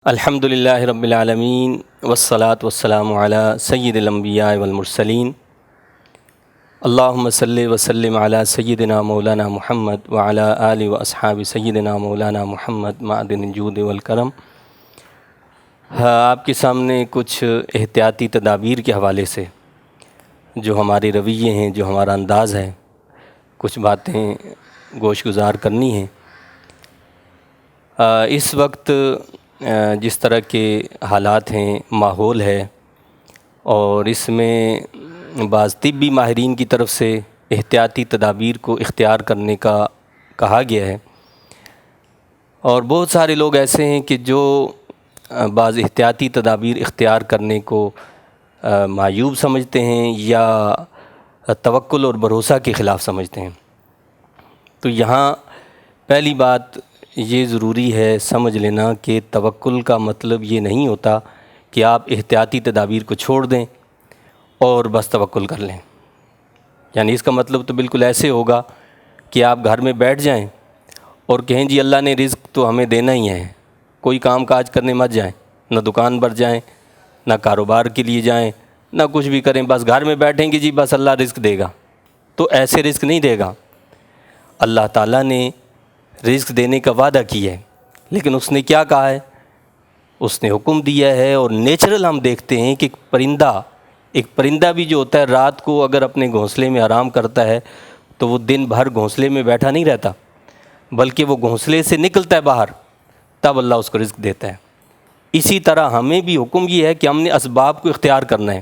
الحمدللہ رب العالمین والصلاة والسلام علی سید الانبیاء والمرسلین اللہم صلی وسلم علی سیدنا مولانا محمد وعلی آلہ واصحاب سیدنا مولانا محمد معدن الجود والکرم۔ آپ کے سامنے کچھ احتیاطی تدابیر کے حوالے سے جو ہمارے رویے ہیں، جو ہمارا انداز ہے، کچھ باتیں گوش گزار کرنی ہیں۔ اس وقت جس طرح کے حالات ہیں، ماحول ہے، اور اس میں بعض طبی ماہرین کی طرف سے احتیاطی تدابیر کو اختیار کرنے کا کہا گیا ہے، اور بہت سارے لوگ ایسے ہیں کہ جو بعض احتیاطی تدابیر اختیار کرنے کو معیوب سمجھتے ہیں یا توکل اور بھروسہ کے خلاف سمجھتے ہیں۔ تو یہاں پہلی بات یہ ضروری ہے سمجھ لینا کہ توکل کا مطلب یہ نہیں ہوتا کہ آپ احتیاطی تدابیر کو چھوڑ دیں اور بس توکل کر لیں۔ یعنی اس کا مطلب تو بالکل ایسے ہوگا کہ آپ گھر میں بیٹھ جائیں اور کہیں جی اللہ نے رزق تو ہمیں دینا ہی ہے، کوئی کام کاج کرنے مت جائیں، نہ دکان پر جائیں، نہ کاروبار کے لیے جائیں، نہ کچھ بھی کریں، بس گھر میں بیٹھیں گے جی بس اللہ رزق دے گا۔ تو ایسے رزق نہیں دے گا۔ اللہ تعالیٰ نے رزق دینے کا وعدہ کیا ہے، لیکن اس نے کیا کہا ہے؟ اس نے حکم دیا ہے، اور نیچرل ہم دیکھتے ہیں کہ ایک پرندہ بھی جو ہوتا ہے رات کو اگر اپنے گھونسلے میں آرام کرتا ہے تو وہ دن بھر گھونسلے میں بیٹھا نہیں رہتا، بلکہ وہ گھونسلے سے نکلتا ہے باہر، تب اللہ اس کو رزق دیتا ہے۔ اسی طرح ہمیں بھی حکم یہ ہے کہ ہم نے اسباب کو اختیار کرنا ہے،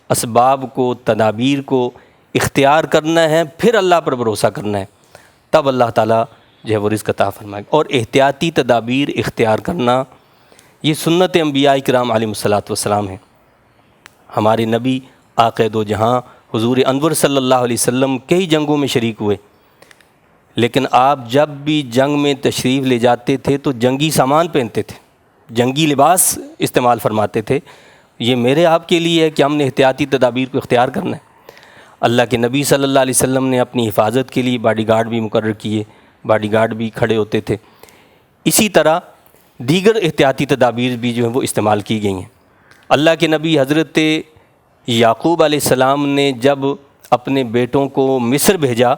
اسباب کو، تدابیر کو اختیار کرنا ہے، پھر اللہ پر بھروسہ کرنا ہے، تب اللہ تعالیٰ جو ہے وہ رزق عطا فرمائے گا۔ اور احتیاطی تدابیر اختیار کرنا یہ سنت انبیاء کرام علیہم الصلاۃ والسلام ہے۔ ہمارے نبی آقا دو جہاں حضور انور صلی اللہ علیہ وسلم کئی جنگوں میں شریک ہوئے، لیکن آپ جب بھی جنگ میں تشریف لے جاتے تھے تو جنگی سامان پہنتے تھے، جنگی لباس استعمال فرماتے تھے۔ یہ میرے آپ کے لیے ہے کہ ہم نے احتیاطی تدابیر کو اختیار کرنا ہے۔ اللہ کے نبی صلی اللہ علیہ وسلم نے اپنی حفاظت کے لیے باڈی گارڈ بھی مقرر کیے، باڈی گارڈ بھی کھڑے ہوتے تھے۔ اسی طرح دیگر احتیاطی تدابیر بھی جو ہیں وہ استعمال کی گئی ہیں۔ اللہ کے نبی حضرت یعقوب علیہ السلام نے جب اپنے بیٹوں کو مصر بھیجا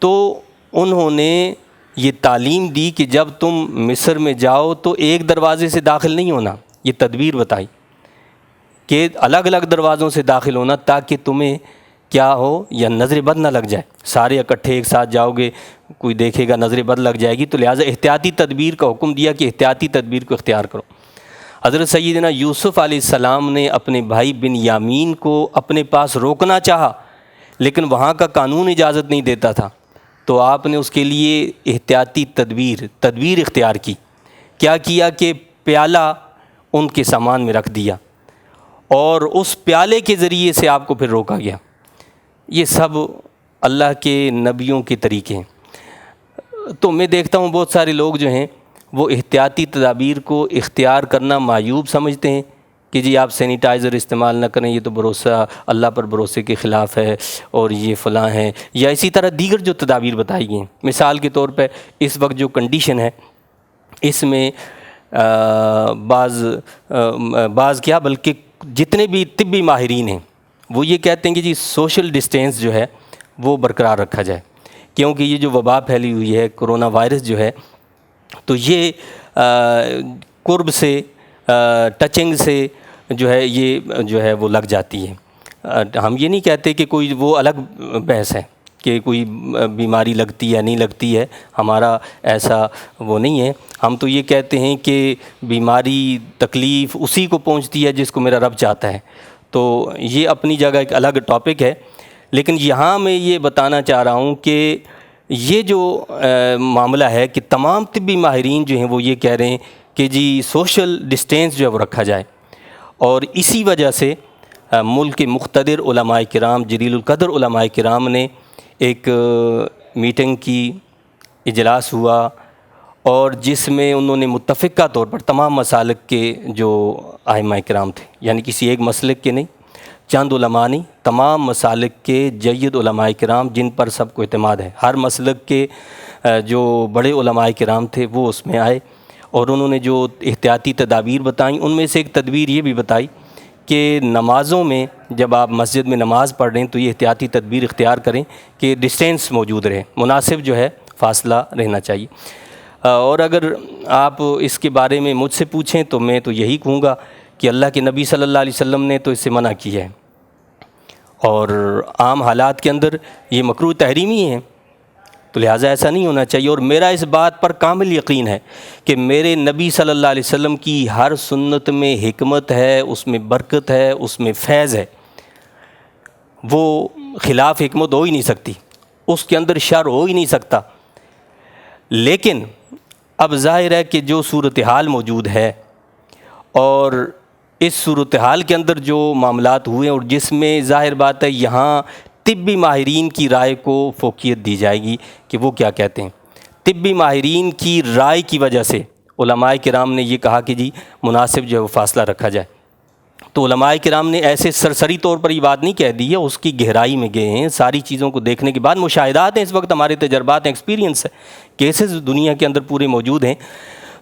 تو انہوں نے یہ تعلیم دی کہ جب تم مصر میں جاؤ تو ایک دروازے سے داخل نہیں ہونا، یہ تدبیر بتائی کہ الگ الگ دروازوں سے داخل ہونا تاکہ تمہیں کیا ہو یا نظر بد نہ لگ جائے، سارے اکٹھے ایک ساتھ جاؤ گے کوئی دیکھے گا نظر بد لگ جائے گی، تو لہٰذا احتیاطی تدبیر کا حکم دیا کہ احتیاطی تدبیر کو اختیار کرو۔ حضرت سیدنا یوسف علیہ السلام نے اپنے بھائی بن یامین کو اپنے پاس روکنا چاہا، لیکن وہاں کا قانون اجازت نہیں دیتا تھا، تو آپ نے اس کے لیے احتیاطی تدبیر اختیار کی۔ کیا کیا کہ پیالہ ان کے سامان میں رکھ دیا، اور اس پیالے کے ذریعے سے آپ کو پھر روکا گیا۔ یہ سب اللہ کے نبیوں کے طریقے ہیں۔ تو میں دیکھتا ہوں بہت سارے لوگ جو ہیں وہ احتیاطی تدابیر کو اختیار کرنا معیوب سمجھتے ہیں کہ جی آپ سینیٹائزر استعمال نہ کریں، یہ تو بھروسہ اللہ پر بھروسے کے خلاف ہے، اور یہ فلاں ہے، یا اسی طرح دیگر جو تدابیر بتائی گئی ہیں۔ مثال کے طور پہ اس وقت جو کنڈیشن ہے اس میں بعض کیا بلکہ جتنے بھی طبی ماہرین ہیں وہ یہ کہتے ہیں کہ جی سوشل ڈسٹینس جو ہے وہ برقرار رکھا جائے، کیونکہ یہ جو وبا پھیلی ہوئی ہے، کرونا وائرس جو ہے، تو یہ قرب سے، ٹچنگ سے جو ہے یہ جو ہے وہ لگ جاتی ہے۔ ہم یہ نہیں کہتے کہ کوئی وہ الگ بحث ہے کہ کوئی بیماری لگتی ہے نہیں لگتی ہے، ہمارا ایسا وہ نہیں ہے۔ ہم تو یہ کہتے ہیں کہ بیماری تکلیف اسی کو پہنچتی ہے جس کو میرا رب چاہتا ہے، تو یہ اپنی جگہ ایک الگ ٹاپک ہے۔ لیکن یہاں میں یہ بتانا چاہ رہا ہوں کہ یہ جو معاملہ ہے کہ تمام طبی ماہرین جو ہیں وہ یہ کہہ رہے ہیں کہ جی سوشل ڈسٹینس جو ہے وہ رکھا جائے، اور اسی وجہ سے ملک کے مقتدر علماء کرام، جلیل القدر علماء کرام نے ایک میٹنگ کی، اجلاس ہوا، اور جس میں انہوں نے متفقہ طور پر تمام مسالک کے جو ائمہ کرام تھے، یعنی کسی ایک مسلک کے نہیں، چند علماء نہیں، تمام مسالک کے جید علماء کرام جن پر سب کو اعتماد ہے، ہر مسلک کے جو بڑے علماء کرام تھے وہ اس میں آئے، اور انہوں نے جو احتیاطی تدابیر بتائیں ان میں سے ایک تدبیر یہ بھی بتائی کہ نمازوں میں جب آپ مسجد میں نماز پڑھ رہے ہیں تو یہ احتیاطی تدبیر اختیار کریں کہ ڈسٹینس موجود رہے، مناسب جو ہے فاصلہ رہنا چاہیے۔ اور اگر آپ اس کے بارے میں مجھ سے پوچھیں تو میں تو یہی کہوں گا کہ اللہ کے نبی صلی اللہ علیہ وسلم نے تو اس سے منع کیا ہے، اور عام حالات کے اندر یہ مکروہ تحریمی ہے، تو لہٰذا ایسا نہیں ہونا چاہیے۔ اور میرا اس بات پر کامل یقین ہے کہ میرے نبی صلی اللہ علیہ وسلم کی ہر سنت میں حکمت ہے، اس میں برکت ہے، اس میں فیض ہے، وہ خلاف حکمت ہو ہی نہیں سکتی، اس کے اندر شر ہو ہی نہیں سکتا۔ لیکن اب ظاہر ہے کہ جو صورتحال موجود ہے اور اس صورتحال کے اندر جو معاملات ہوئے اور جس میں ظاہر بات ہے یہاں طبی ماہرین کی رائے کو فوقیت دی جائے گی کہ وہ کیا کہتے ہیں۔ طبی ماہرین کی رائے کی وجہ سے علماء کرام نے یہ کہا کہ جی مناسب جو ہے وہ فاصلہ رکھا جائے، تو علماء کرام نے ایسے سرسری طور پر یہ بات نہیں کہہ دی ہے، اس کی گہرائی میں گئے ہیں، ساری چیزوں کو دیکھنے کے بعد مشاہدات ہیں، اس وقت ہمارے تجربات ہیں، ایکسپیرینس ہے، کیسز دنیا کے اندر پورے موجود ہیں،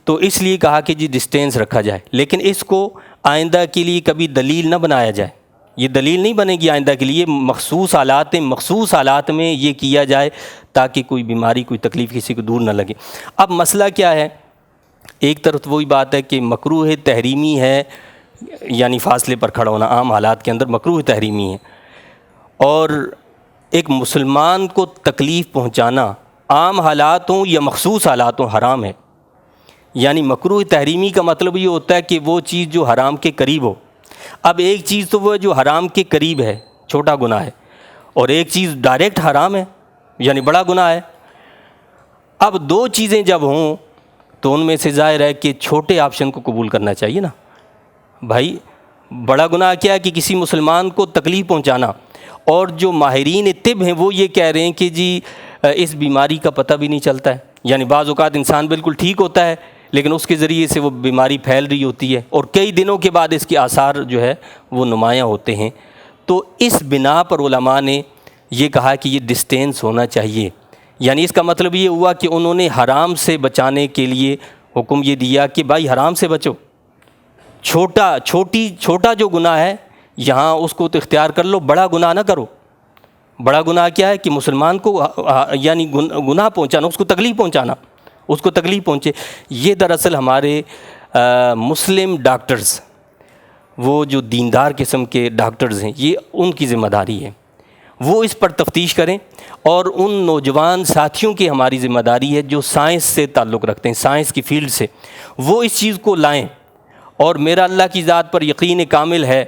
تو اس لیے کہا کہ جی ڈسٹینس رکھا جائے، لیکن اس کو آئندہ کے لیے کبھی دلیل نہ بنایا جائے، یہ دلیل نہیں بنے گی آئندہ کے لیے، مخصوص حالات میں یہ کیا جائے تاکہ کوئی بیماری کوئی تکلیف کسی کو دور نہ لگے۔ اب مسئلہ کیا ہے، ایک طرف وہی بات ہے کہ مکروہ تحریمی ہے، یعنی فاصلے پر کھڑا ہونا عام حالات کے اندر مکروہ تحریمی ہے، اور ایک مسلمان کو تکلیف پہنچانا عام حالات ہوں یا مخصوص حالات ہوں حرام ہے۔ یعنی مکروہ تحریمی کا مطلب یہ ہوتا ہے کہ وہ چیز جو حرام کے قریب ہو۔ اب ایک چیز تو وہ جو حرام کے قریب ہے، چھوٹا گناہ ہے، اور ایک چیز ڈائریکٹ حرام ہے یعنی بڑا گناہ ہے۔ اب دو چیزیں جب ہوں تو ان میں سے ظاہر ہے کہ چھوٹے آپشن کو قبول کرنا چاہیے نا بھائی۔ بڑا گناہ کیا ہے کہ کسی مسلمان کو تکلیف پہنچانا، اور جو ماہرین طب ہیں وہ یہ کہہ رہے ہیں کہ جی اس بیماری کا پتہ بھی نہیں چلتا ہے، یعنی بعض اوقات انسان بالکل ٹھیک ہوتا ہے لیکن اس کے ذریعے سے وہ بیماری پھیل رہی ہوتی ہے، اور کئی دنوں کے بعد اس کے آثار جو ہے وہ نمایاں ہوتے ہیں۔ تو اس بنا پر علماء نے یہ کہا کہ یہ ڈسٹینس ہونا چاہیے، یعنی اس کا مطلب یہ ہوا کہ انہوں نے حرام سے بچانے کے لیے حکم یہ دیا کہ بھائی حرام سے بچو، چھوٹا جو گناہ ہے یہاں اس کو تو اختیار کر لو، بڑا گناہ نہ کرو۔ بڑا گناہ کیا ہے کہ مسلمان کو یعنی گناہ پہنچانا، اس کو تکلیف پہنچے۔ یہ دراصل ہمارے مسلم ڈاکٹرز، وہ جو دیندار قسم کے ڈاکٹرز ہیں، یہ ان کی ذمہ داری ہے، وہ اس پر تفتیش کریں، اور ان نوجوان ساتھیوں کی ہماری ذمہ داری ہے جو سائنس سے تعلق رکھتے ہیں، سائنس کی فیلڈ سے، وہ اس چیز کو لائیں۔ اور میرا اللہ کی ذات پر یقین کامل ہے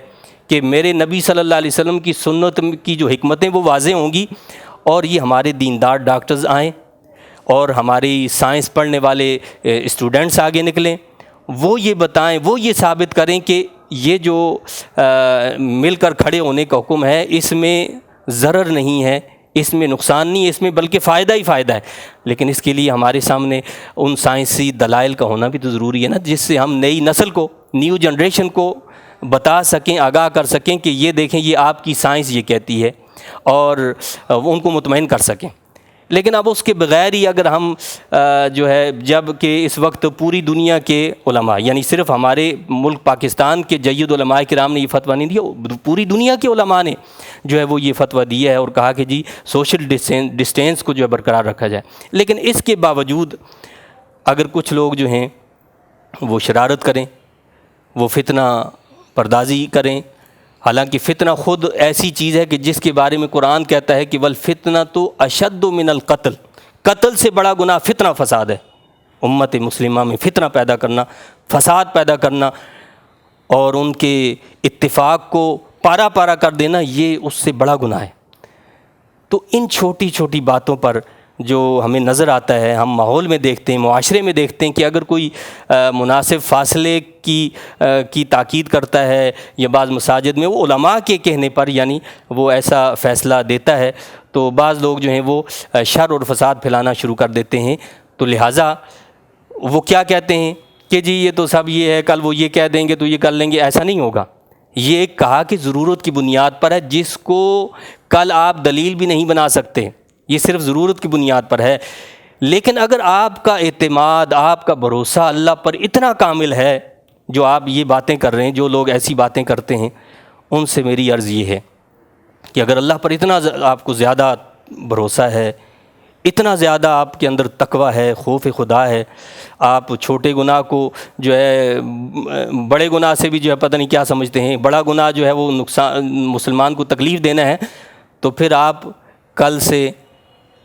کہ میرے نبی صلی اللہ علیہ وسلم کی سنت کی جو حکمتیں وہ واضح ہوں گی، اور یہ ہمارے دیندار ڈاکٹرز آئیں اور ہماری سائنس پڑھنے والے اسٹوڈنٹس آگے نکلیں، وہ یہ بتائیں، وہ یہ ثابت کریں کہ یہ جو مل کر کھڑے ہونے کا حکم ہے اس میں ضرر نہیں ہے، اس میں نقصان نہیں ہے، اس میں بلکہ فائدہ ہی فائدہ ہے۔ لیکن اس کے لیے ہمارے سامنے ان سائنسی دلائل کا ہونا بھی تو ضروری ہے نا، جس سے ہم نئی نسل کو، نیو جنریشن کو بتا سکیں، آگاہ کر سکیں کہ یہ دیکھیں یہ آپ کی سائنس یہ کہتی ہے، اور ان کو مطمئن کر سکیں۔ لیکن اب اس کے بغیر ہی اگر ہم جو ہے، جب کہ اس وقت پوری دنیا کے علماء، یعنی صرف ہمارے ملک پاکستان کے جید علماء کرام نے یہ فتویٰ نہیں دیا، پوری دنیا کے علماء نے جو ہے وہ یہ فتویٰ دیا ہے اور کہا کہ جی سوشل ڈسٹینس کو جو ہے برقرار رکھا جائے۔ لیکن اس کے باوجود اگر کچھ لوگ جو ہیں وہ شرارت کریں، وہ فتنہ پردازی کریں، حالانکہ فتنہ خود ایسی چیز ہے کہ جس کے بارے میں قرآن کہتا ہے کہ وَالْفِتْنَةُ أَشَدُّ مِنَ الْقَتْلِ، قتل سے بڑا گناہ فتنہ فساد ہے۔ امت مسلمہ میں فتنہ پیدا کرنا، فساد پیدا کرنا، اور ان کے اتفاق کو پارا پارا کر دینا، یہ اس سے بڑا گناہ ہے۔ تو ان چھوٹی چھوٹی باتوں پر جو ہمیں نظر آتا ہے، ہم ماحول میں دیکھتے ہیں، معاشرے میں دیکھتے ہیں کہ اگر کوئی مناسب فاصلے کی تاکید کرتا ہے، یا بعض مساجد میں وہ علماء کے کہنے پر یعنی وہ ایسا فیصلہ دیتا ہے، تو بعض لوگ جو ہیں وہ شر اور فساد پھیلانا شروع کر دیتے ہیں۔ تو لہٰذا وہ کیا کہتے ہیں کہ جی یہ تو سب یہ ہے، کل وہ یہ کہہ دیں گے تو یہ کر لیں گے، ایسا نہیں ہوگا۔ یہ ایک کہا کہ ضرورت کی بنیاد پر ہے، جس کو کل آپ دلیل بھی نہیں بنا سکتے، یہ صرف ضرورت کی بنیاد پر ہے۔ لیکن اگر آپ کا اعتماد، آپ کا بھروسہ اللہ پر اتنا کامل ہے، جو آپ یہ باتیں کر رہے ہیں، جو لوگ ایسی باتیں کرتے ہیں، ان سے میری عرض یہ ہے کہ اگر اللہ پر اتنا آپ کو زیادہ بھروسہ ہے، اتنا زیادہ آپ کے اندر تقویٰ ہے، خوف خدا ہے، آپ چھوٹے گناہ کو جو ہے بڑے گناہ سے بھی جو ہے پتہ نہیں کیا سمجھتے ہیں، بڑا گناہ جو ہے وہ نقصان مسلمان کو تکلیف دینا ہے، تو پھر آپ کل سے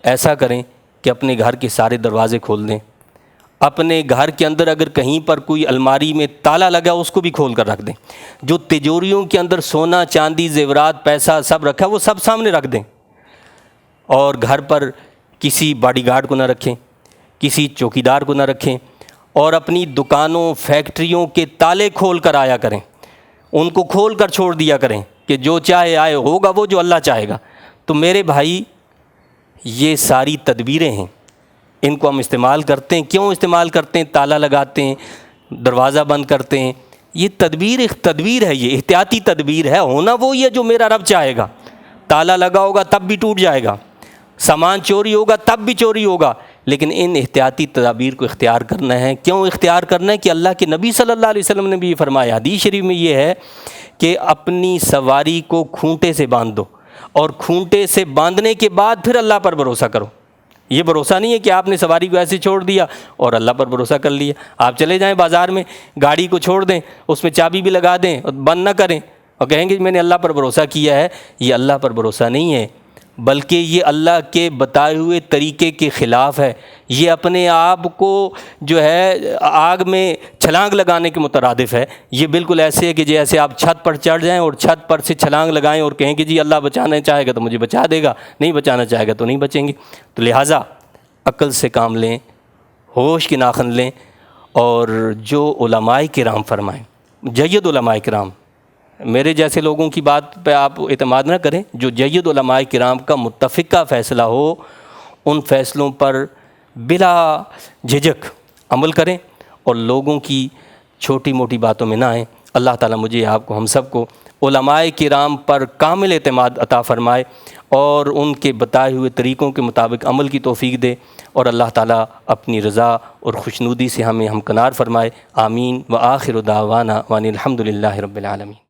ایسا کریں کہ اپنے گھر کے سارے دروازے کھول دیں، اپنے گھر کے اندر اگر کہیں پر کوئی الماری میں تالا لگا اس کو بھی کھول کر رکھ دیں، جو تجوریوں کے اندر سونا چاندی زیورات پیسہ سب رکھا وہ سب سامنے رکھ دیں، اور گھر پر کسی باڈی گارڈ کو نہ رکھیں، کسی چوکیدار کو نہ رکھیں، اور اپنی دکانوں فیکٹریوں کے تالے کھول کر آیا کریں، ان کو کھول کر چھوڑ دیا کریں کہ جو چاہے آئے، ہوگا وہ جو اللہ چاہے گا۔ تو میرے بھائی، یہ ساری تدبیریں ہیں، ان کو ہم استعمال کرتے ہیں، کیوں استعمال کرتے ہیں؟ تالا لگاتے ہیں، دروازہ بند کرتے ہیں، یہ ایک تدبیر ہے، یہ احتیاطی تدبیر ہے، ہونا وہی ہے جو میرا رب چاہے گا۔ تالا لگا ہوگا تب بھی ٹوٹ جائے گا، سامان چوری ہوگا تب بھی چوری ہوگا، لیکن ان احتیاطی تدابیر کو اختیار کرنا ہے۔ کیوں اختیار کرنا ہے؟ کہ اللہ کے نبی صلی اللہ علیہ وسلم نے بھی یہ فرمایا، حدیث شریف میں یہ ہے کہ اپنی سواری کو کھونٹے سے باندھ دو، اور کھونٹے سے باندھنے کے بعد پھر اللہ پر بھروسہ کرو۔ یہ بھروسہ نہیں ہے کہ آپ نے سواری کو ایسے چھوڑ دیا اور اللہ پر بھروسہ کر لیا۔ آپ چلے جائیں بازار میں، گاڑی کو چھوڑ دیں، اس میں چابی بھی لگا دیں اور بند نہ کریں اور کہیں گے میں نے اللہ پر بھروسہ کیا ہے۔ یہ اللہ پر بھروسہ نہیں ہے، بلکہ یہ اللہ کے بتائے ہوئے طریقے کے خلاف ہے۔ یہ اپنے آپ کو جو ہے آگ میں چھلانگ لگانے کے مترادف ہے۔ یہ بالکل ایسے ہے کہ جیسے آپ چھت پر چڑھ جائیں اور چھت پر سے چھلانگ لگائیں اور کہیں کہ جی اللہ بچانا چاہے گا تو مجھے بچا دے گا، نہیں بچانا چاہے گا تو نہیں بچیں گے۔ تو لہٰذا عقل سے کام لیں، ہوش کی ناخن لیں، اور جو علماء کرام فرمائیں، جید علماء کرام، میرے جیسے لوگوں کی بات پہ آپ اعتماد نہ کریں، جو جید علماء کرام کا متفقہ فیصلہ ہو، ان فیصلوں پر بلا جھجک عمل کریں اور لوگوں کی چھوٹی موٹی باتوں میں نہ آئیں۔ اللہ تعالیٰ مجھے آپ کو، ہم سب کو علماء کرام پر کامل اعتماد عطا فرمائے اور ان کے بتائے ہوئے طریقوں کے مطابق عمل کی توفیق دے، اور اللہ تعالیٰ اپنی رضا اور خوشنودی سے ہمیں ہمکنار فرمائے۔ آمین۔ وآخر دعوانا وان الحمد للہ رب العالمین۔